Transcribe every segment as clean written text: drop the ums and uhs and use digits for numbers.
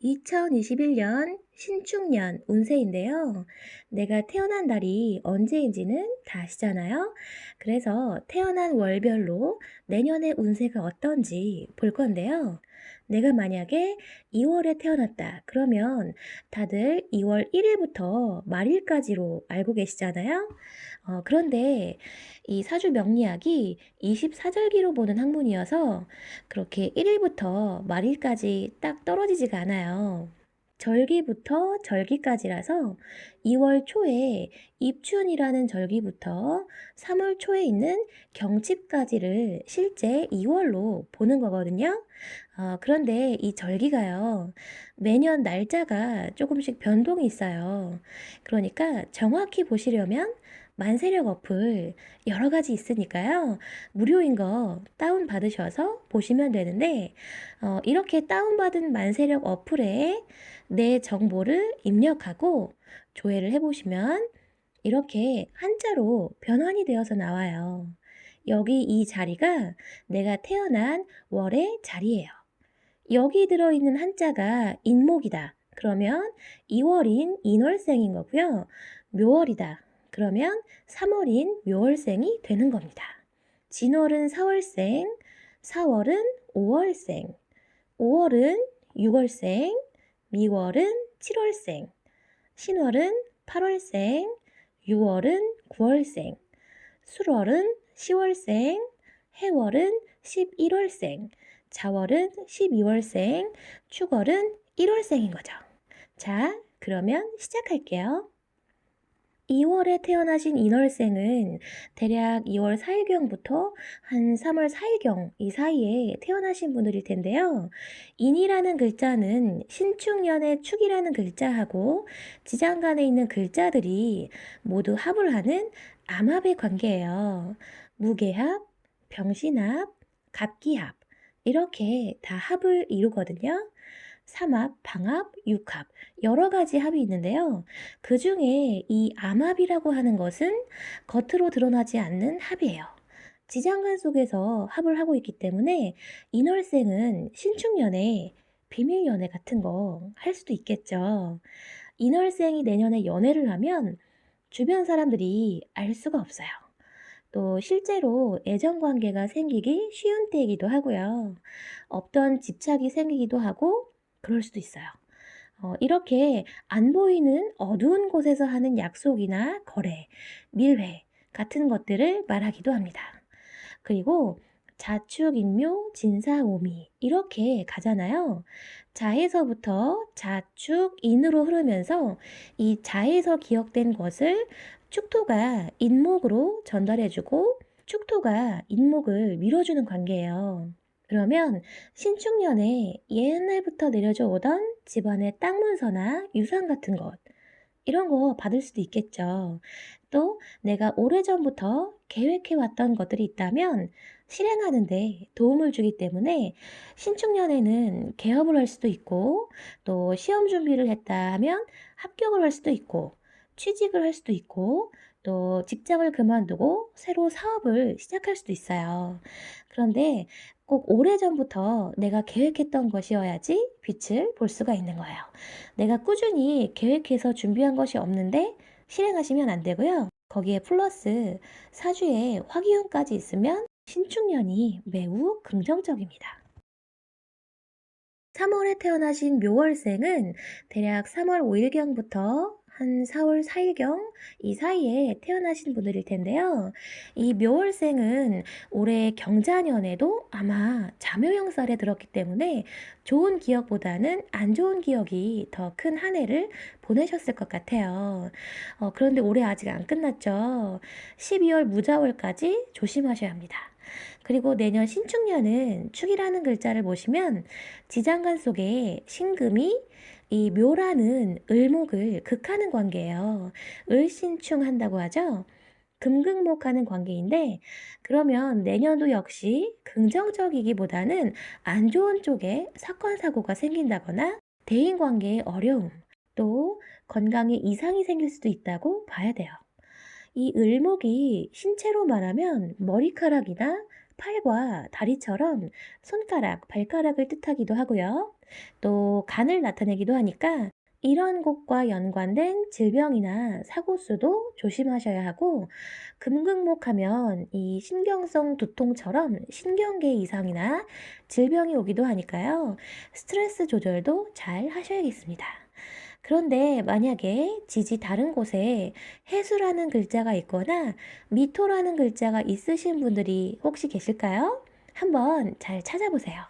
(2021년) 신축년 운세인데요. 내가 태어난 달이 언제인지는 다 아시잖아요. 그래서 태어난 월별로 내년의 운세가 어떤지 볼 건데요. 내가 만약에 2월에 태어났다 그러면 다들 2월 1일부터 말일까지로 알고 계시잖아요. 그런데 이 사주 명리학이 24절기로 보는 학문이어서 그렇게 1일부터 말일까지 딱 떨어지지가 않아요. 절기부터 절기까지라서 2월 초에 입춘이라는 절기부터 3월 초에 있는 경칩까지를 실제 2월로 보는 거거든요. 그런데 이 절기가요, 매년 날짜가 조금씩 변동이 있어요. 그러니까 정확히 보시려면 만세력 어플 여러 가지 있으니까요. 무료인 거 다운 받으셔서 보시면 되는데, 이렇게 다운받은 만세력 어플에 내 정보를 입력하고 조회를 해보시면 이렇게 한자로 변환이 되어서 나와요. 여기 이 자리가 내가 태어난 월의 자리예요. 여기 들어있는 한자가 인목이다. 그러면 2월인 인월생인 거고요. 묘월이다. 그러면 3월인 묘월생이 되는 겁니다. 진월은 4월생, 4월은 5월생, 5월은 6월생, 미월은 7월생, 신월은 8월생, 6월은 9월생, 술월은 10월생, 해월은 11월생, 자월은 12월생, 축월은 1월생인 거죠. 자, 그러면 시작할게요. 2월에 태어나신 인월생은 대략 2월 4일경부터 한 3월 4일경 이 사이에 태어나신 분들일 텐데요. 인이라는 글자는 신축년의 축이라는 글자하고 지장간에 있는 글자들이 모두 합을 하는 암합의 관계예요. 무게합, 병신합, 갑기합 이렇게 다 합을 이루거든요. 삼합, 방합, 육합 여러 가지 합이 있는데요. 그 중에 이 암합이라고 하는 것은 겉으로 드러나지 않는 합이에요. 지장간 속에서 합을 하고 있기 때문에 인월생은 신축연애, 비밀연애 같은 거 할 수도 있겠죠. 인월생이 내년에 연애를 하면 주변 사람들이 알 수가 없어요. 또 실제로 애정관계가 생기기 쉬운 때이기도 하고요. 없던 집착이 생기기도 하고 그럴 수도 있어요. 이렇게 안 보이는 어두운 곳에서 하는 약속이나 거래, 밀회 같은 것들을 말하기도 합니다. 그리고 자축, 인묘, 진사, 오미 이렇게 가잖아요. 자에서부터 자축, 인으로 흐르면서 이 자에서 기억된 것을 축토가 인목으로 전달해주고 축토가 인목을 밀어주는 관계예요. 그러면 신축년에 옛날부터 내려져 오던 집안의 땅 문서나 유산 같은 것 이런 거 받을 수도 있겠죠. 또 내가 오래전부터 계획해왔던 것들이 있다면 실행하는 데 도움을 주기 때문에 신축년에는 개업을 할 수도 있고 또 시험 준비를 했다 하면 합격을 할 수도 있고 취직을 할 수도 있고 또 직장을 그만두고 새로 사업을 시작할 수도 있어요. 그런데 꼭 오래전부터 내가 계획했던 것이어야지 빛을 볼 수가 있는 거예요. 내가 꾸준히 계획해서 준비한 것이 없는데 실행하시면 안 되고요. 거기에 플러스 사주에 화기운까지 있으면 신축년이 매우 긍정적입니다. 3월에 태어나신 묘월생은 대략 3월 5일경부터 한 4월 4일경 이 사이에 태어나신 분들일 텐데요. 이 묘월생은 올해 경자년에도 아마 자묘형살에 들었기 때문에 좋은 기억보다는 안 좋은 기억이 더 큰 한 해를 보내셨을 것 같아요. 그런데 올해 아직 안 끝났죠. 12월 무자월까지 조심하셔야 합니다. 그리고 내년 신축년은 축이라는 글자를 보시면 지장간 속에 신금이 이 묘라는 을목을 극하는 관계예요. 을신충 한다고 하죠. 금극목하는 관계인데 그러면 내년도 역시 긍정적이기보다는 안 좋은 쪽에 사건 사고가 생긴다거나 대인관계의 어려움 또 건강에 이상이 생길 수도 있다고 봐야 돼요. 이 을목이 신체로 말하면 머리카락이나 팔과 다리처럼 손가락, 발가락을 뜻하기도 하고요. 또 간을 나타내기도 하니까 이런 곳과 연관된 질병이나 사고수도 조심하셔야 하고, 금극목하면 이 신경성 두통처럼 신경계 이상이나 질병이 오기도 하니까요. 스트레스 조절도 잘 하셔야겠습니다. 그런데 만약에 지지 다른 곳에 해수라는 글자가 있거나 미토라는 글자가 있으신 분들이 혹시 계실까요? 한번 잘 찾아보세요.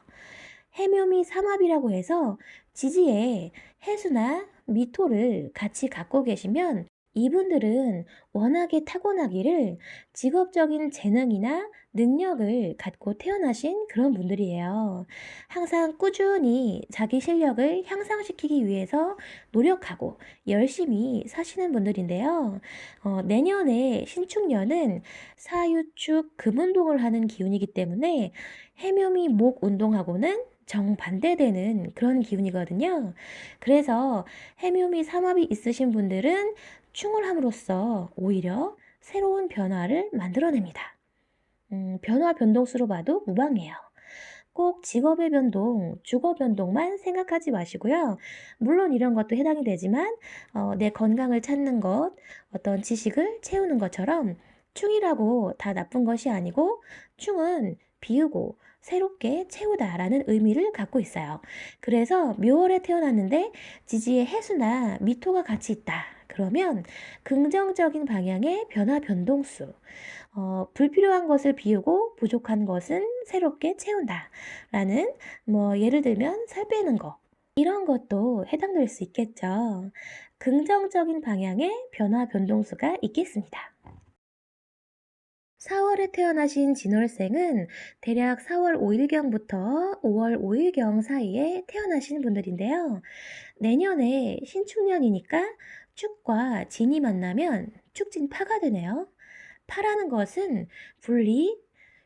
해묘미 삼합이라고 해서 지지에 해수나 미토를 같이 갖고 계시면 이분들은 워낙에 타고나기를 직업적인 재능이나 능력을 갖고 태어나신 그런 분들이에요. 항상 꾸준히 자기 실력을 향상시키기 위해서 노력하고 열심히 사시는 분들인데요. 내년에 신축년은 사유축 금운동을 하는 기운이기 때문에 해묘미 목 운동하고는 정반대되는 그런 기운이거든요. 그래서 해묘미 삼합이 있으신 분들은 충을 함으로써 오히려 새로운 변화를 만들어냅니다. 변화 변동수로 봐도 무방해요. 꼭 직업의 변동, 주거 변동만 생각하지 마시고요. 물론 이런 것도 해당이 되지만 내 건강을 찾는 것, 어떤 지식을 채우는 것처럼 충이라고 다 나쁜 것이 아니고 충은 비우고 새롭게 채우다라는 의미를 갖고 있어요. 그래서 묘월에 태어났는데 지지에 해수나 미토가 같이 있다. 그러면 긍정적인 방향의 변화 변동수, 불필요한 것을 비우고 부족한 것은 새롭게 채운다. 라는, 예를 들면 살 빼는 거. 이런 것도 해당될 수 있겠죠. 긍정적인 방향의 변화 변동수가 있겠습니다. 4월에 태어나신 진월생은 대략 4월 5일경부터 5월 5일경 사이에 태어나신 분들인데요. 내년에 신축년이니까 축과 진이 만나면 축진파가 되네요. 파라는 것은 분리,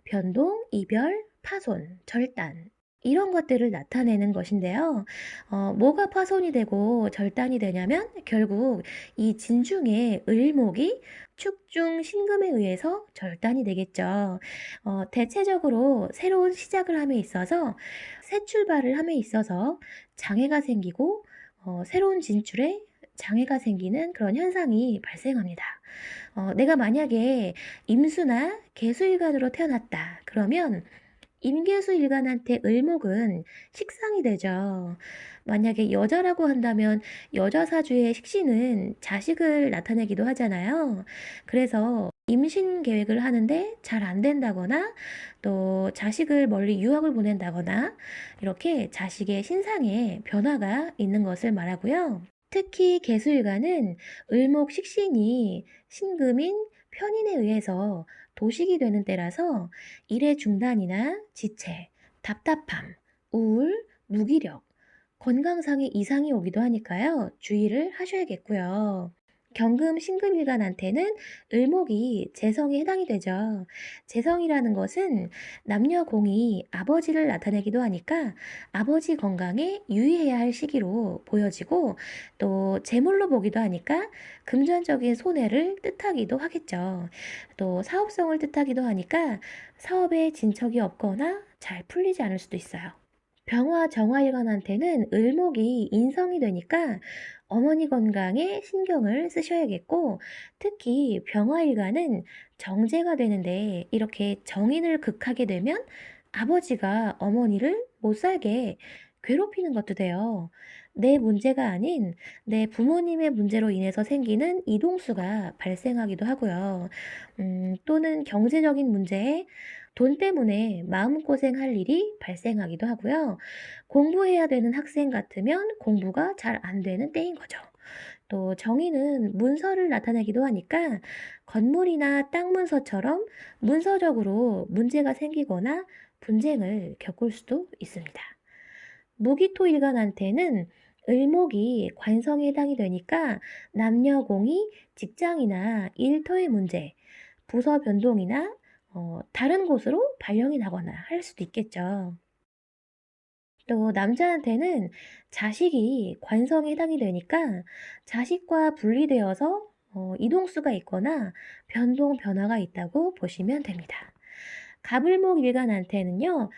변동, 이별, 파손, 절단, 이런 것들을 나타내는 것인데요. 뭐가 파손이 되고 절단이 되냐면 결국 이 진중의 을목이 축중 신금에 의해서 절단이 되겠죠. 대체적으로 새로운 시작을 함에 있어서 새 출발을 함에 있어서 장애가 생기고 새로운 진출에 장애가 생기는 그런 현상이 발생합니다. 내가 만약에 임수나 개수일간으로 태어났다. 그러면 임계수일간한테 을목은 식상이 되죠. 만약에 여자라고 한다면 여자 사주의 식신은 자식을 나타내기도 하잖아요. 그래서 임신 계획을 하는데 잘 안 된다거나 또 자식을 멀리 유학을 보낸다거나 이렇게 자식의 신상에 변화가 있는 것을 말하고요. 특히 계수일간은 을목 식신이 신금인 편인에 의해서 도식이 되는 때라서 일의 중단이나 지체, 답답함, 우울, 무기력, 건강상의 이상이 오기도 하니까요. 주의를 하셔야겠고요. 경금 신금일간한테는 을목이 재성에 해당이 되죠. 재성이라는 것은 남녀 공이 아버지를 나타내기도 하니까 아버지 건강에 유의해야 할 시기로 보여지고, 또 재물로 보기도 하니까 금전적인 손해를 뜻하기도 하겠죠. 또 사업성을 뜻하기도 하니까 사업에 진척이 없거나 잘 풀리지 않을 수도 있어요. 병화 정화일관한테는 을목이 인성이 되니까 어머니 건강에 신경을 쓰셔야겠고, 특히 병화일관은 정제가 되는데 이렇게 정인을 극하게 되면 아버지가 어머니를 못 살게 괴롭히는 것도 돼요. 내 문제가 아닌 내 부모님의 문제로 인해서 생기는 이동수가 발생하기도 하고요. 또는 경제적인 문제에 돈 때문에 마음고생할 일이 발생하기도 하고요. 공부해야 되는 학생 같으면 공부가 잘 안 되는 때인 거죠. 또 정의는 문서를 나타내기도 하니까 건물이나 땅 문서처럼 문서적으로 문제가 생기거나 분쟁을 겪을 수도 있습니다. 무기토일간한테는 을목이 관성에 해당이 되니까 남녀공이 직장이나 일터의 문제, 부서 변동이나 다른 곳으로 발령이 나거나 할 수도 있겠죠. 또 남자한테는 자식이 관성에 해당이 되니까 자식과 분리되어서 이동수가 있거나 변동, 변화가 있다고 보시면 됩니다. 가불목 일간한테는요,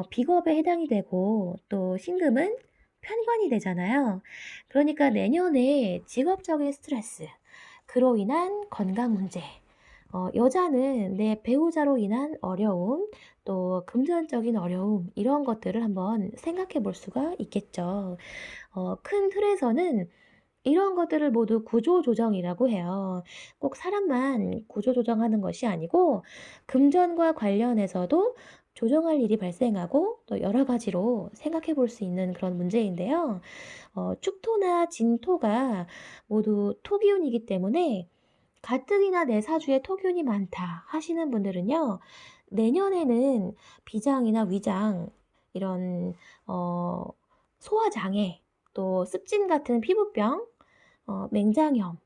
비겁에 해당이 되고 또 신금은 편관이 되잖아요. 그러니까 내년에 직업적인 스트레스, 그로 인한 건강 문제, 여자는 내 배우자로 인한 어려움, 또 금전적인 어려움, 이런 것들을 한번 생각해 볼 수가 있겠죠. 큰 틀에서는 이런 것들을 모두 구조조정이라고 해요. 꼭 사람만 구조조정하는 것이 아니고 금전과 관련해서도 조정할 일이 발생하고 또 여러 가지로 생각해 볼 수 있는 그런 문제인데요. 축토나 진토가 모두 토기운이기 때문에 가뜩이나 내 사주에 토기운이 많다 하시는 분들은요. 내년에는 비장이나 위장 이런 어 소화장애, 또 습진 같은 피부병, 맹장염,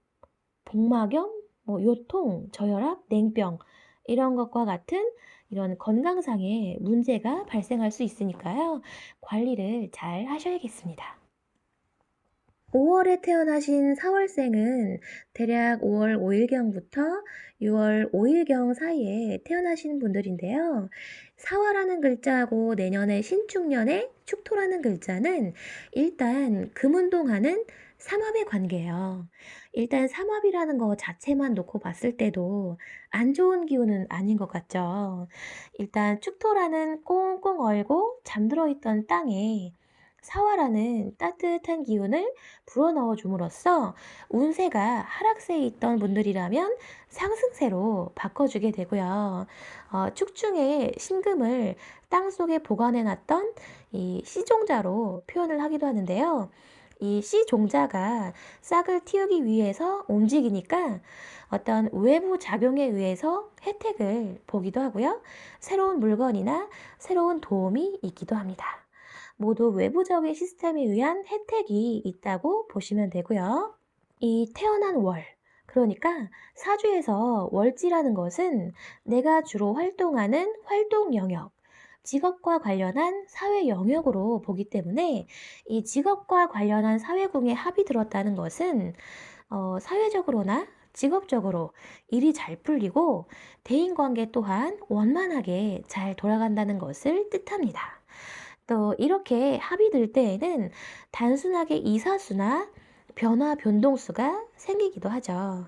복막염, 뭐 요통, 저혈압, 냉병 이런 것과 같은 이런 건강상의 문제가 발생할 수 있으니까요. 관리를 잘 하셔야겠습니다. 5월에 태어나신 사월생은 대략 5월 5일경부터 6월 5일경 사이에 태어나신 분들인데요. 사화라는 글자하고 내년에 신축년에 축토라는 글자는 일단 금운동하는 삼합의 관계예요. 일단 삼합이라는 거 자체만 놓고 봤을 때도 안 좋은 기운은 아닌 것 같죠. 일단 축토라는 꽁꽁 얼고 잠들어 있던 땅에 사화라는 따뜻한 기운을 불어넣어 줌으로써 운세가 하락세에 있던 분들이라면 상승세로 바꿔주게 되고요. 축중에 신금을 땅속에 보관해 놨던 이 씨종자로 표현을 하기도 하는데요. 이 씨종자가 싹을 틔우기 위해서 움직이니까 어떤 외부 작용에 의해서 혜택을 보기도 하고요. 새로운 물건이나 새로운 도움이 있기도 합니다. 모두 외부적인 시스템에 의한 혜택이 있다고 보시면 되고요. 이 태어난 월, 그러니까 사주에서 월지라는 것은 내가 주로 활동하는 활동 영역, 직업과 관련한 사회 영역으로 보기 때문에 이 직업과 관련한 사회궁에 합이 들었다는 것은 사회적으로나 직업적으로 일이 잘 풀리고 대인관계 또한 원만하게 잘 돌아간다는 것을 뜻합니다. 또 이렇게 합이 들 때에는 단순하게 이사수나 변화 변동수가 생기기도 하죠.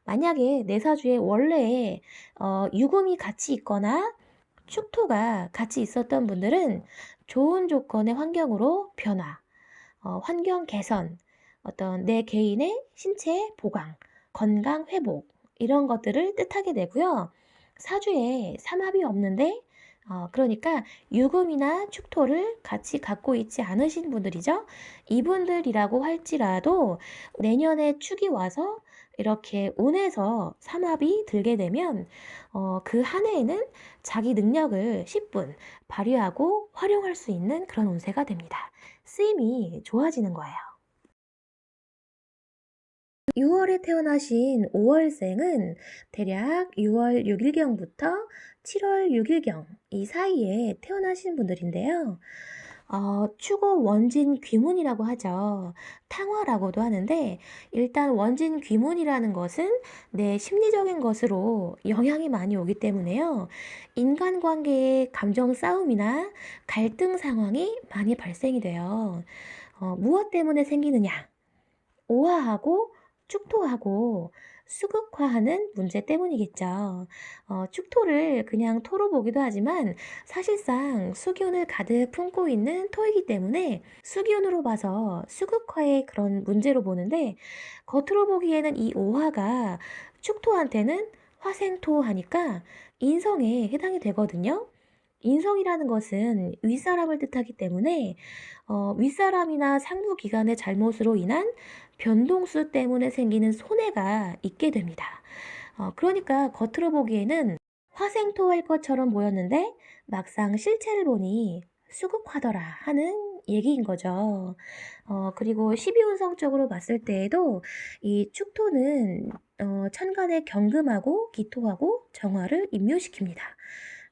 만약에 내 사주에 원래 유금이 같이 있거나 축토가 같이 있었던 분들은 좋은 조건의 환경으로 변화, 환경 개선, 어떤 내 개인의 신체 보강, 건강 회복 이런 것들을 뜻하게 되고요. 사주에 삼합이 없는데 그러니까 유금이나 축토를 같이 갖고 있지 않으신 분들이죠. 이분들이라고 할지라도 내년에 축이 와서 이렇게 운에서 삼합이 들게 되면 그 한 해에는 자기 능력을 10분 발휘하고 활용할 수 있는 그런 운세가 됩니다. 쓰임이 좋아지는 거예요. 6월에 태어나신 5월생은 대략 6월 6일경부터 7월 6일경 이 사이에 태어나신 분들인데요. 축어 원진 귀문이라고 하죠. 탕화라고도 하는데 일단 원진 귀문이라는 것은 내 심리적인 것으로 영향이 많이 오기 때문에요. 인간관계의 감정 싸움이나 갈등 상황이 많이 발생이 돼요. 무엇 때문에 생기느냐? 오화하고 축토하고 수극화하는 문제 때문이겠죠. 축토를 그냥 토로 보기도 하지만 사실상 수기운을 가득 품고 있는 토이기 때문에 수기운으로 봐서 수극화의 그런 문제로 보는데 겉으로 보기에는 이 오화가 축토한테는 화생토 하니까 인성에 해당이 되거든요. 인성이라는 것은 윗사람을 뜻하기 때문에 윗사람이나 상부기관의 잘못으로 인한 변동수 때문에 생기는 손해가 있게 됩니다. 그러니까 겉으로 보기에는 화생토할 것처럼 보였는데 막상 실체를 보니 수극화더라 하는 얘기인 거죠. 그리고 12운성적으로 봤을 때에도 이 축토는 천간의 경금하고 기토하고 정화를 임묘시킵니다.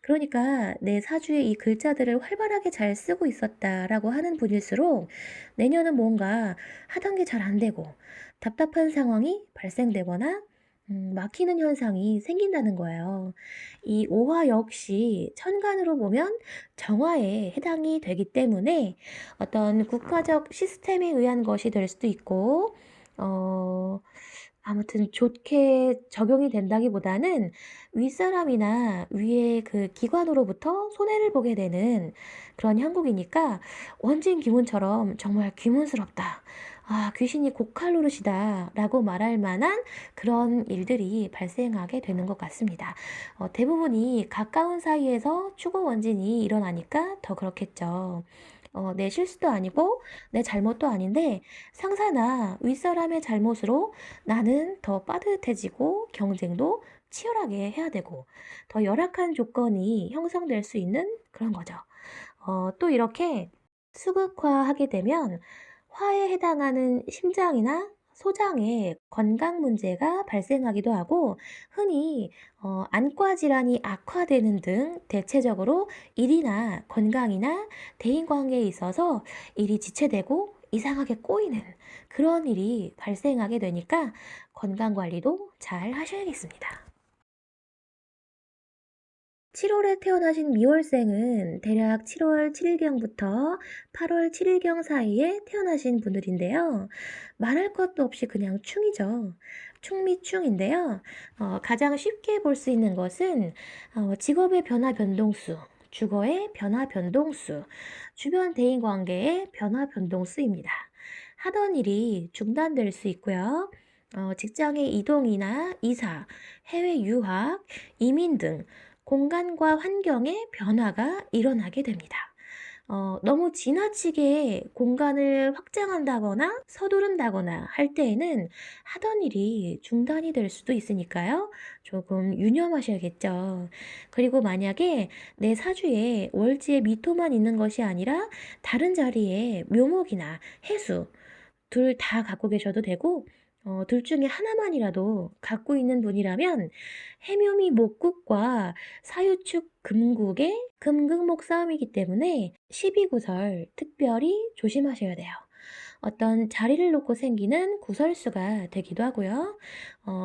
그러니까 내 사주에 이 글자들을 활발하게 잘 쓰고 있었다라고 하는 분일수록 내년은 뭔가 하던 게 잘 안 되고 답답한 상황이 발생되거나 막히는 현상이 생긴다는 거예요. 이 오화 역시 천간으로 보면 정화에 해당이 되기 때문에 어떤 국가적 시스템에 의한 것이 될 수도 있고, 어, 아무튼 좋게 적용이 된다기보다는 윗사람이나 위의 그 기관으로부터 손해를 보게 되는 그런 형국이니까 원진 기문처럼 정말 귀문스럽다. 아, 귀신이 고칼 노릇이다 라고 말할 만한 그런 일들이 발생하게 되는 것 같습니다. 대부분이 가까운 사이에서 추고 원진이 일어나니까 더 그렇겠죠. 내 실수도 아니고 내 잘못도 아닌데 상사나 윗사람의 잘못으로 나는 더 빠듯해지고 경쟁도 치열하게 해야 되고 더 열악한 조건이 형성될 수 있는 그런 거죠. 또 이렇게 수극화하게 되면 화에 해당하는 심장이나 소장에 건강 문제가 발생하기도 하고 흔히 안과 질환이 악화되는 등 대체적으로 일이나 건강이나 대인관계에 있어서 일이 지체되고 이상하게 꼬이는 그런 일이 발생하게 되니까 건강관리도 잘 하셔야겠습니다. 7월에 태어나신 미월생은 대략 7월 7일경부터 8월 7일경 사이에 태어나신 분들인데요. 말할 것도 없이 그냥 충이죠. 충미충인데요. 가장 쉽게 볼 수 있는 것은 직업의 변화 변동수, 주거의 변화 변동수, 주변 대인 관계의 변화 변동수입니다. 하던 일이 중단될 수 있고요. 직장의 이동이나 이사, 해외 유학, 이민 등 공간과 환경의 변화가 일어나게 됩니다. 너무 지나치게 공간을 확장한다거나 서두른다거나 할 때에는 하던 일이 중단이 될 수도 있으니까요. 조금 유념하셔야겠죠. 그리고 만약에 내 사주에 월지에 미토만 있는 것이 아니라 다른 자리에 묘목이나 해수 둘 다 갖고 계셔도 되고 둘 중에 하나만이라도 갖고 있는 분이라면 해묘미 목국과 사유축 금국의 금극목 싸움이기 때문에 12구설 특별히 조심하셔야 돼요. 어떤 자리를 놓고 생기는 구설수가 되기도 하고요.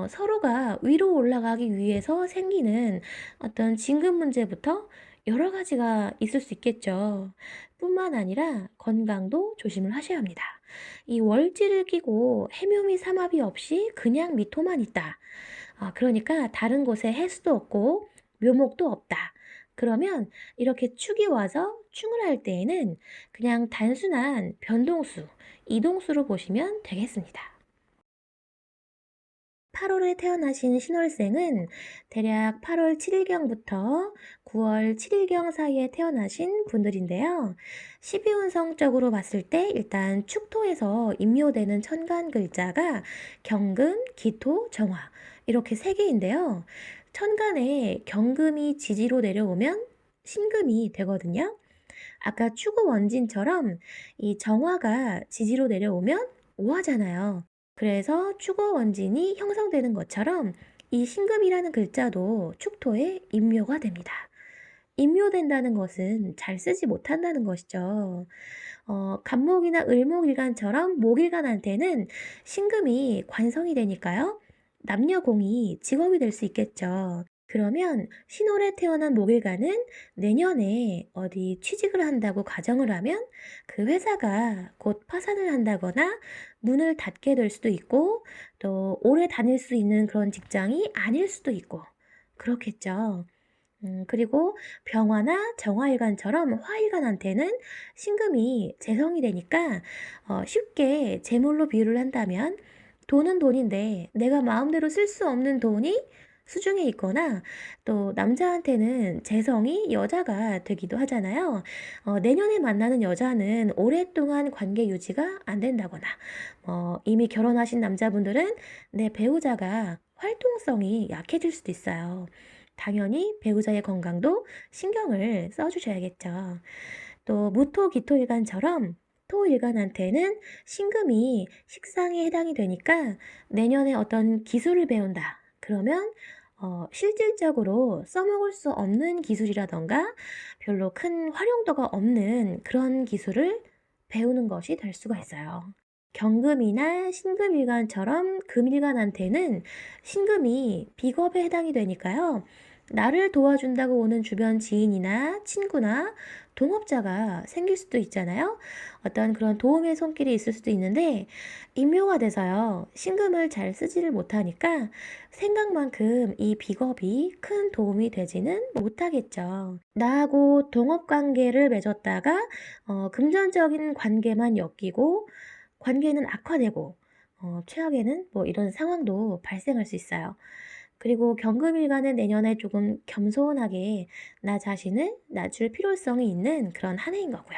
서로가 위로 올라가기 위해서 생기는 어떤 진급 문제부터 여러 가지가 있을 수 있겠죠. 뿐만 아니라 건강도 조심을 하셔야 합니다. 이 월지를 끼고 해묘미 삼합이 없이 그냥 미토만 있다. 그러니까 다른 곳에 해수도 없고 묘목도 없다. 그러면 이렇게 축이 와서 충을 할 때에는 그냥 단순한 변동수, 이동수로 보시면 되겠습니다. 8월에 태어나신 신월생은 대략 8월 7일경부터 9월 7일경 사이에 태어나신 분들인데요. 12운성적으로 봤을 때 일단 축토에서 임묘되는 천간 글자가 경금, 기토, 정화 이렇게 세 개인데요. 천간에 경금이 지지로 내려오면 신금이 되거든요. 아까 추구 원진처럼 이 정화가 지지로 내려오면 오화잖아요. 그래서 축어 원진이 형성되는 것처럼 이 신금이라는 글자도 축토에 임묘가 됩니다. 임묘된다는 것은 잘 쓰지 못한다는 것이죠. 간목이나 을목일간처럼 목일간한테는 신금이 관성이 되니까요. 남녀공이 직업이 될 수 있겠죠. 그러면 신월에 태어난 목일간은 내년에 어디 취직을 한다고 가정을 하면 그 회사가 곧 파산을 한다거나 문을 닫게 될 수도 있고 또 오래 다닐 수 있는 그런 직장이 아닐 수도 있고 그렇겠죠. 그리고 병화나 정화일간처럼 화일간한테는 신금이 재성이 되니까 쉽게 재물로 비유를 한다면 돈은 돈인데 내가 마음대로 쓸 수 없는 돈이 수중에 있거나 또 남자한테는 재성이 여자가 되기도 하잖아요. 내년에 만나는 여자는 오랫동안 관계 유지가 안 된다거나 이미 결혼하신 남자분들은 내 배우자가 활동성이 약해질 수도 있어요. 당연히 배우자의 건강도 신경을 써주셔야겠죠. 또 무토기토일간처럼 토일간한테는 신금이 식상에 해당이 되니까 내년에 어떤 기술을 배운다. 그러면 실질적으로 써먹을 수 없는 기술이라던가 별로 큰 활용도가 없는 그런 기술을 배우는 것이 될 수가 있어요. 경금이나 신금일간처럼 금일간한테는 신금이 비겁에 해당이 되니까요. 나를 도와준다고 오는 주변 지인이나 친구나 동업자가 생길 수도 있잖아요. 어떤 그런 도움의 손길이 있을 수도 있는데 임묘가 돼서요. 신금을 잘 쓰지를 못하니까 생각만큼 이 비겁이 큰 도움이 되지는 못하겠죠. 나하고 동업 관계를 맺었다가 금전적인 관계만 엮이고 관계는 악화되고 최악에는 뭐 이런 상황도 발생할 수 있어요. 그리고 경금일가는 내년에 조금 겸손하게 나 자신을 낮출 필요성이 있는 그런 한 해인 거고요.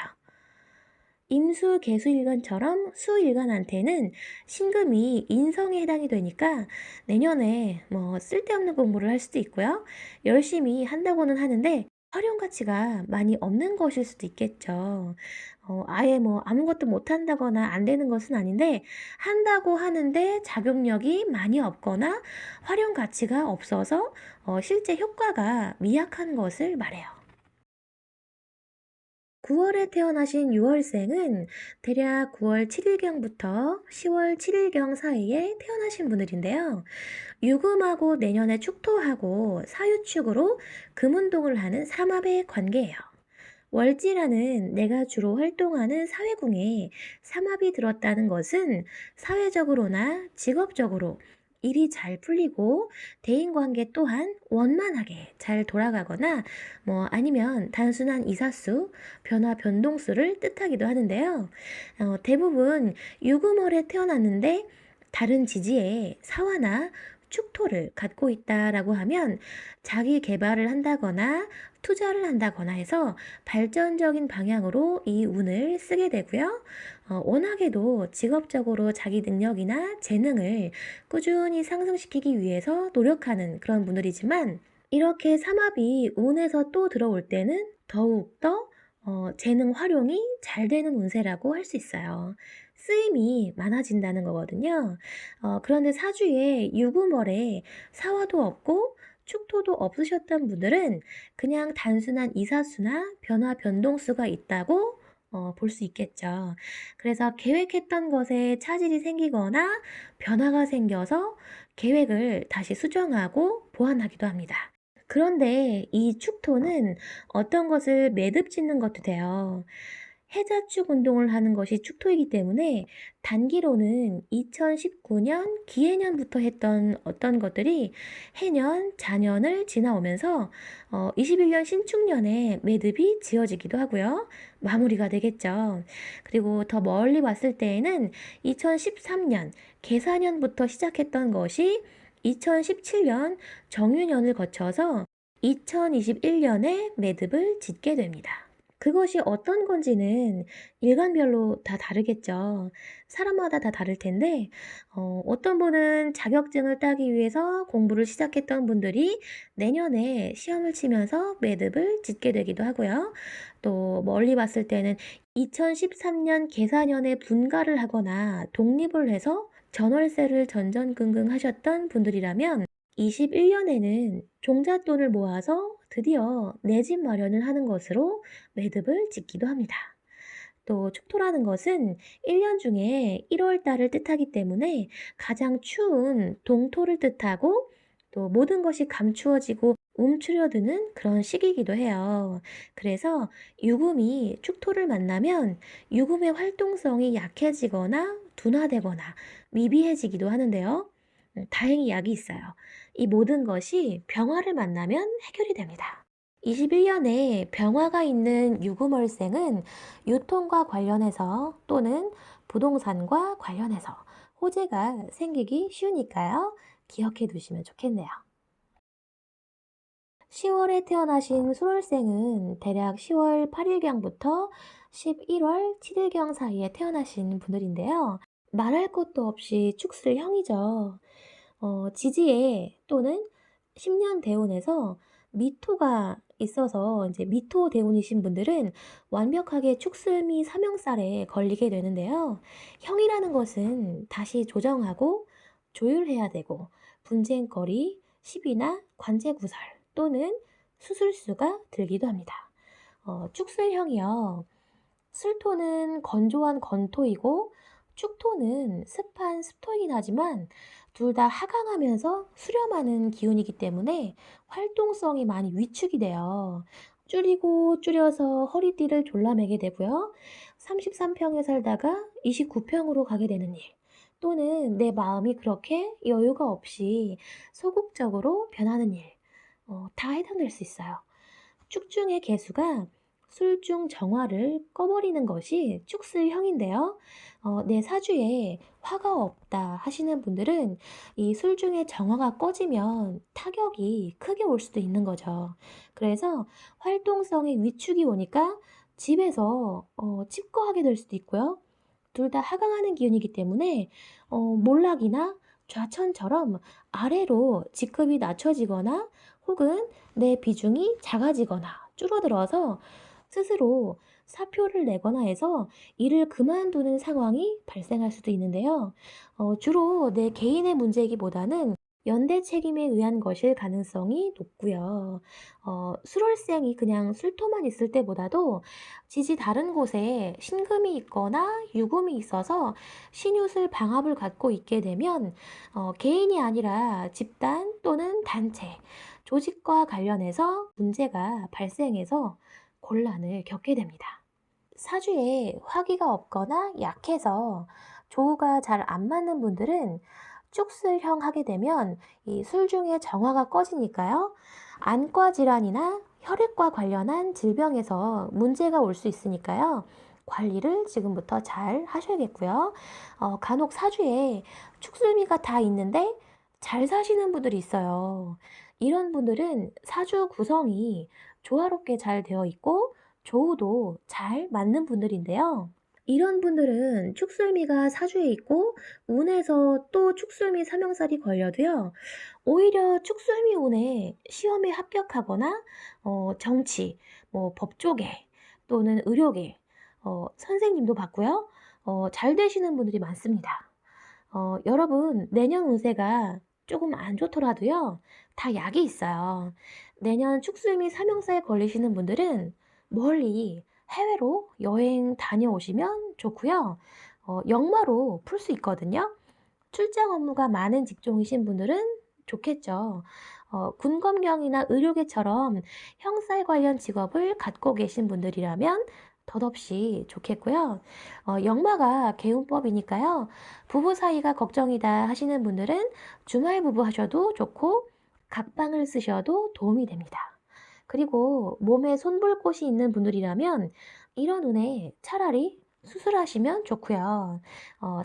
임수 개수일간처럼 수일간한테는 신금이 인성에 해당이 되니까 내년에 뭐 쓸데없는 공부를 할 수도 있고요. 열심히 한다고는 하는데 활용 가치가 많이 없는 것일 수도 있겠죠. 아예 뭐 아무것도 못한다거나 안 되는 것은 아닌데 한다고 하는데 자격력이 많이 없거나 활용 가치가 없어서 실제 효과가 미약한 것을 말해요. 9월에 태어나신 6월생은 대략 9월 7일경부터 10월 7일경 사이에 태어나신 분들인데요. 유금하고 내년에 축토하고 사유축으로 금운동을 하는 삼합의 관계예요. 월지라는 내가 주로 활동하는 사회궁에 삼합이 들었다는 것은 사회적으로나 직업적으로 일이 잘 풀리고 대인관계 또한 원만하게 잘 돌아가거나 뭐 아니면 단순한 이사수, 변화 변동수를 뜻하기도 하는데요. 대부분 유금월에 태어났는데 다른 지지에 사화나 축토를 갖고 있다라고 하면 자기 개발을 한다거나 투자를 한다거나 해서 발전적인 방향으로 이 운을 쓰게 되고요. 워낙에도 직업적으로 자기 능력이나 재능을 꾸준히 상승시키기 위해서 노력하는 그런 분들이지만 이렇게 삼합이 운에서 또 들어올 때는 더욱더 재능 활용이 잘 되는 운세라고 할 수 있어요. 쓰임이 많아진다는 거거든요. 그런데 사주에 유구월에 사화도 없고 축토도 없으셨던 분들은 그냥 단순한 이사수나 변화 변동수가 있다고 볼 수 있겠죠. 그래서 계획했던 것에 차질이 생기거나 변화가 생겨서 계획을 다시 수정하고 보완하기도 합니다. 그런데 이 축토는 어떤 것을 매듭 짓는 것도 돼요. 해자축 운동을 하는 것이 축토이기 때문에 단기로는 2019년 기해년부터 했던 어떤 것들이 해년, 자년을 지나오면서 21년 신축년에 매듭이 지어지기도 하고요. 마무리가 되겠죠. 그리고 더 멀리 봤을 때에는 2013년 계사년부터 시작했던 것이 2017년 정유년을 거쳐서 2021년에 매듭을 짓게 됩니다. 그것이 어떤 건지는 일간별로 다 다르겠죠. 사람마다 다 다를 텐데, 어떤 분은 자격증을 따기 위해서 공부를 시작했던 분들이 내년에 시험을 치면서 매듭을 짓게 되기도 하고요. 또 멀리 봤을 때는 2013년 계사년에 분가를 하거나 독립을 해서 전월세를 전전긍긍 하셨던 분들이라면 21년에는 종잣돈을 모아서 드디어 내 집 마련을 하는 것으로 매듭을 짓기도 합니다. 또 축토라는 것은 1년 중에 1월 달을 뜻하기 때문에 가장 추운 동토를 뜻하고 또 모든 것이 감추어지고 움츠려드는 그런 시기이기도 해요. 그래서 유금이 축토를 만나면 유금의 활동성이 약해지거나 둔화되거나 미비해지기도 하는데요. 다행히 약이 있어요. 이 모든 것이 병화를 만나면 해결이 됩니다. 21년에 병화가 있는 유금월생은 유통과 관련해서 또는 부동산과 관련해서 호재가 생기기 쉬우니까요. 기억해 두시면 좋겠네요. 10월에 태어나신 수월생은 대략 10월 8일경부터 11월 7일경 사이에 태어나신 분들인데요. 말할 것도 없이 축술형이죠. 지지에 또는 10년 대운에서 미토가 있어서 이제 미토 대운이신 분들은 완벽하게 축술미 삼형살에 걸리게 되는데요. 형이라는 것은 다시 조정하고 조율해야 되고 분쟁거리, 시비나 관제구설 또는 수술수가 들기도 합니다. 축술형이요. 술토는 건조한 건토이고 축토는 습한 습토이긴 하지만 둘 다 하강하면서 수렴하는 기운이기 때문에 활동성이 많이 위축이 돼요. 줄이고 줄여서 허리띠를 졸라매게 되고요. 33평에 살다가 29평으로 가게 되는 일. 또는 내 마음이 그렇게 여유가 없이 소극적으로 변하는 일. 다 해당될 수 있어요. 축중의 개수가 술중 정화를 꺼버리는 것이 축술형인데요. 내 사주에 화가 없다 하시는 분들은 이 술중의 정화가 꺼지면 타격이 크게 올 수도 있는 거죠. 그래서 활동성에 위축이 오니까 집에서 칩거하게 될 수도 있고요. 둘 다 하강하는 기운이기 때문에 몰락이나 좌천처럼 아래로 직급이 낮춰지거나 혹은 내 비중이 작아지거나 줄어들어서 스스로 사표를 내거나 해서 일을 그만두는 상황이 발생할 수도 있는데요. 주로 내 개인의 문제이기보다는 연대 책임에 의한 것일 가능성이 높고요. 술월생이 그냥 술토만 있을 때보다도 지지 다른 곳에 신금이 있거나 유금이 있어서 신유술 방합을 갖고 있게 되면 개인이 아니라 집단 또는 단체, 조직과 관련해서 문제가 발생해서 곤란을 겪게 됩니다. 사주에 화기가 없거나 약해서 조우가 잘 안 맞는 분들은 축술형 하게 되면 이 술중에 정화가 꺼지니까요. 안과 질환이나 혈액과 관련한 질병에서 문제가 올 수 있으니까요. 관리를 지금부터 잘 하셔야겠고요. 간혹 사주에 축술미가 다 있는데 잘 사시는 분들이 있어요. 이런 분들은 사주 구성이 조화롭게 잘 되어 있고 조우도 잘 맞는 분들인데요. 이런 분들은 축술미가 사주에 있고 운에서 또 축술미 삼형살이 걸려도요. 오히려 축술미 운에 시험에 합격하거나 정치, 뭐 법조계 또는 의료계 선생님도 받고요. 잘 되시는 분들이 많습니다. 여러분 내년 운세가 조금 안 좋더라도요. 다 약이 있어요. 내년 축술미 삼형사에 걸리시는 분들은 멀리 해외로 여행 다녀오시면 좋고요. 역마로 풀 수 있거든요. 출장 업무가 많은 직종이신 분들은 좋겠죠. 군검경이나 의료계처럼 형사 관련 직업을 갖고 계신 분들이라면 덧없이 좋겠고요. 역마가 개운법이니까요. 부부 사이가 걱정이다 하시는 분들은 주말 부부 하셔도 좋고 각방을 쓰셔도 도움이 됩니다. 그리고 몸에 손볼 곳이 있는 분들이라면 이런 운에 차라리 수술하시면 좋고요.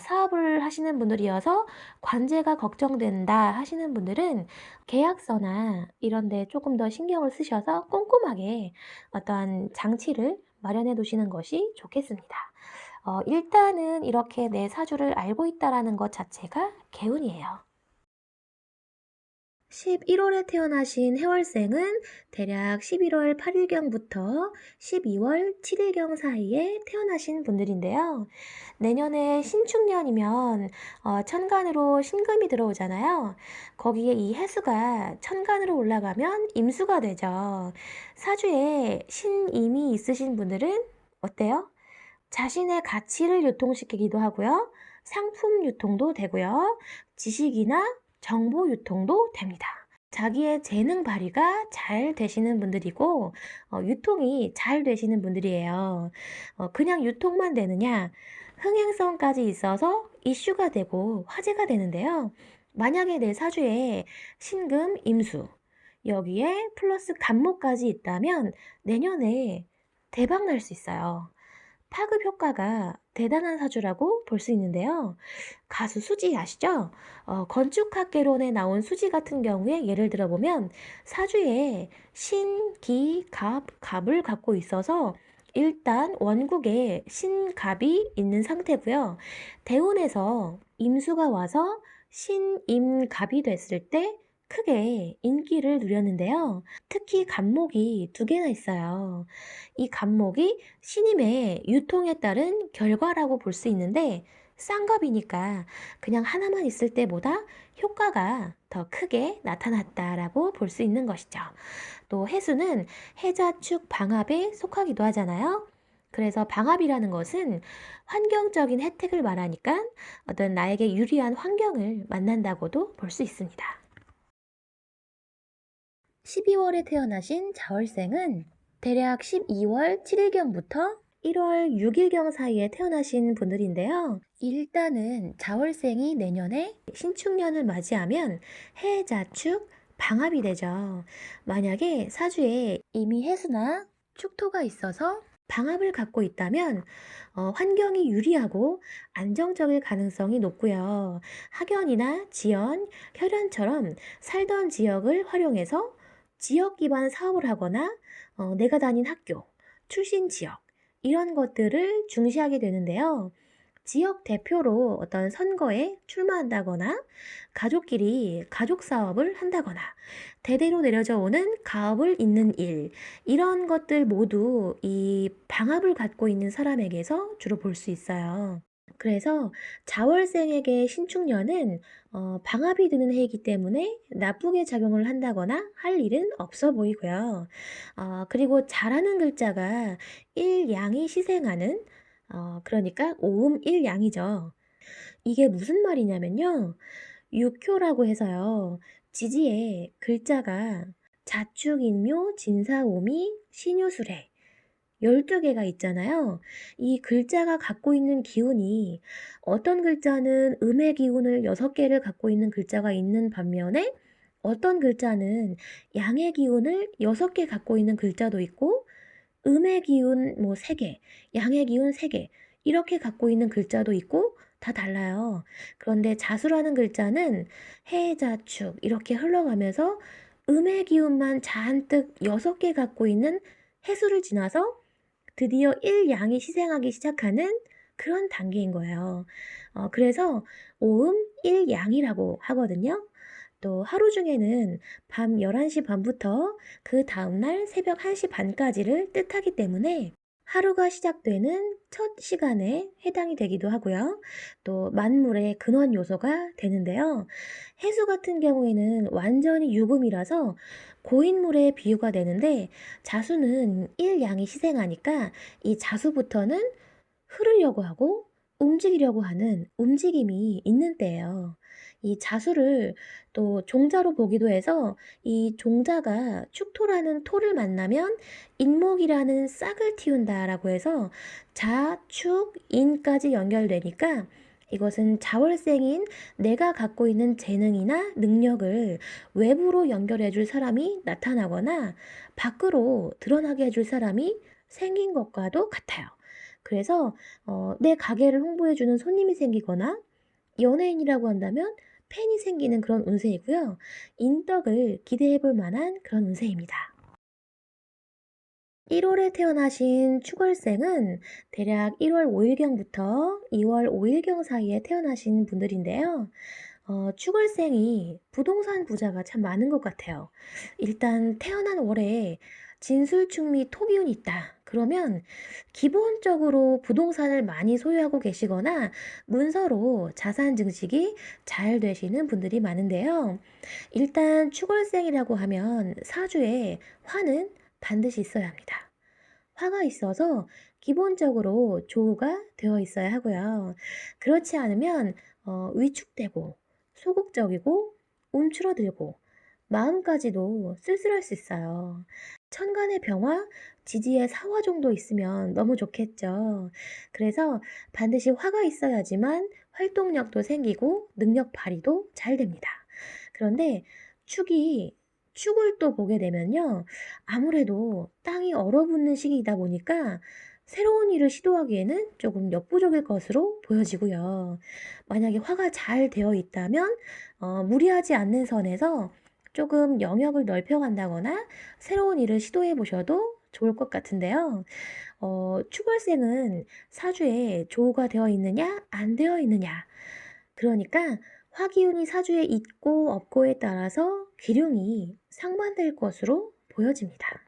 사업을 하시는 분들이어서 관제가 걱정된다 하시는 분들은 계약서나 이런 데 조금 더 신경을 쓰셔서 꼼꼼하게 어떠한 장치를 마련해 두시는 것이 좋겠습니다. 일단은 이렇게 내 사주를 알고 있다라는 것 자체가 개운이에요. 11월에 태어나신 해월생은 대략 11월 8일경부터 12월 7일경 사이에 태어나신 분들인데요. 내년에 신축년이면 천간으로 신금이 들어오잖아요. 거기에 이 해수가 천간으로 올라가면 임수가 되죠. 사주에 신임이 있으신 분들은 어때요? 자신의 가치를 유통시키기도 하고요. 상품 유통도 되고요. 지식이나 정보 유통도 됩니다. 자기의 재능 발휘가 잘 되시는 분들이고 유통이 잘 되시는 분들이에요. 그냥 유통만 되느냐? 흥행성까지 있어서 이슈가 되고 화제가 되는데요. 만약에 내 사주에 신금, 임수 여기에 플러스 간목까지 있다면 내년에 대박 날 수 있어요. 파급 효과가 대단한 사주라고 볼 수 있는데요. 가수 수지 아시죠? 건축학개론에 나온 수지 같은 경우에 예를 들어보면 사주에 신, 기, 갑을 갖고 있어서 일단 원국에 신갑이 있는 상태고요. 대운에서 임수가 와서 신임갑이 됐을 때 크게 인기를 누렸는데요. 특히 간목이 두 개나 있어요. 이 간목이 신임의 유통에 따른 결과라고 볼 수 있는데 쌍갑이니까 그냥 하나만 있을 때보다 효과가 더 크게 나타났다라고 볼 수 있는 것이죠. 또 해수는 해자축 방합에 속하기도 하잖아요. 그래서 방합이라는 것은 환경적인 혜택을 말하니까 어떤 나에게 유리한 환경을 만난다고도 볼 수 있습니다. 12월에 태어나신 자월생은 대략 12월 7일경부터 1월 6일경 사이에 태어나신 분들인데요. 일단은 자월생이 내년에 신축년을 맞이하면 해자축 방합이 되죠. 만약에 사주에 이미 해수나 축토가 있어서 방합을 갖고 있다면 환경이 유리하고 안정적일 가능성이 높고요. 학연이나 지연, 혈연처럼 살던 지역을 활용해서 지역 기반 사업을 하거나 내가 다닌 학교, 출신 지역 이런 것들을 중시하게 되는데요. 지역 대표로 어떤 선거에 출마한다거나 가족끼리 가족 사업을 한다거나 대대로 내려져 오는 가업을 잇는 일 이런 것들 모두 이 방합을 갖고 있는 사람에게서 주로 볼 수 있어요. 그래서 자월생에게 신축년은 방합이 드는 해이기 때문에 나쁘게 작용을 한다거나 할 일은 없어 보이고요. 그리고 잘하는 글자가 일양이 시생하는 그러니까 오음 일양이죠. 이게 무슨 말이냐면요. 육효라고 해서요. 지지에 글자가 자축인묘 진사오미 신유술해 12개가 있잖아요. 이 글자가 갖고 있는 기운이 어떤 글자는 음의 기운을 6개를 갖고 있는 글자가 있는 반면에 어떤 글자는 양의 기운을 6개 갖고 있는 글자도 있고 음의 기운 뭐 3개, 양의 기운 3개 이렇게 갖고 있는 글자도 있고 다 달라요. 그런데 자수라는 글자는 해자축 이렇게 흘러가면서 음의 기운만 잔뜩 6개 갖고 있는 해수를 지나서 드디어 일양이 시생하기 시작하는 그런 단계인 거예요. 그래서 오음 일양이라고 하거든요. 또 하루 중에는 밤 11시 반부터 그 다음날 새벽 1시 반까지를 뜻하기 때문에 하루가 시작되는 첫 시간에 해당이 되기도 하고요. 또 만물의 근원 요소가 되는데요. 해수 같은 경우에는 완전히 유금이라서 고인물의 비유가 되는데 자수는 일양이 시생하니까 이 자수부터는 흐르려고 하고 움직이려고 하는 움직임이 있는 때예요. 이 자수를 또 종자로 보기도 해서 이 종자가 축토라는 토를 만나면 인목이라는 싹을 틔운다라고 해서 자, 축, 인까지 연결되니까 이것은 자월생인 내가 갖고 있는 재능이나 능력을 외부로 연결해 줄 사람이 나타나거나 밖으로 드러나게 해줄 사람이 생긴 것과도 같아요. 그래서 내 가게를 홍보해 주는 손님이 생기거나 연예인이라고 한다면 팬이 생기는 그런 운세이고요. 인덕을 기대해 볼 만한 그런 운세입니다. 1월에 태어나신 축월생은 대략 1월 5일경부터 2월 5일경 사이에 태어나신 분들인데요. 축월생이 부동산 부자가 참 많은 것 같아요. 일단 태어난 월에 진술충미 토기운이 있다. 그러면 기본적으로 부동산을 많이 소유하고 계시거나 문서로 자산 증식이 잘 되시는 분들이 많은데요. 일단 축월생이라고 하면 사주에 화는 반드시 있어야 합니다. 화가 있어서 기본적으로 조우가 되어 있어야 하고요. 그렇지 않으면 위축되고 소극적이고 움츠러들고 마음까지도 쓸쓸할 수 있어요. 천간의 병화, 지지의 사화 정도 있으면 너무 좋겠죠. 그래서 반드시 화가 있어야지만 활동력도 생기고 능력 발휘도 잘 됩니다. 그런데 축이 축을 또 보게 되면요. 아무래도 땅이 얼어붙는 시기이다 보니까 새로운 일을 시도하기에는 조금 역부족일 것으로 보여지고요. 만약에 화가 잘 되어 있다면 무리하지 않는 선에서 조금 영역을 넓혀간다거나 새로운 일을 시도해 보셔도 좋을 것 같은데요. 축월생은 사주에 조우가 되어 있느냐, 안 되어 있느냐. 그러니까 화기운이 사주에 있고 없고에 따라서 기륭이 상반될 것으로 보여집니다.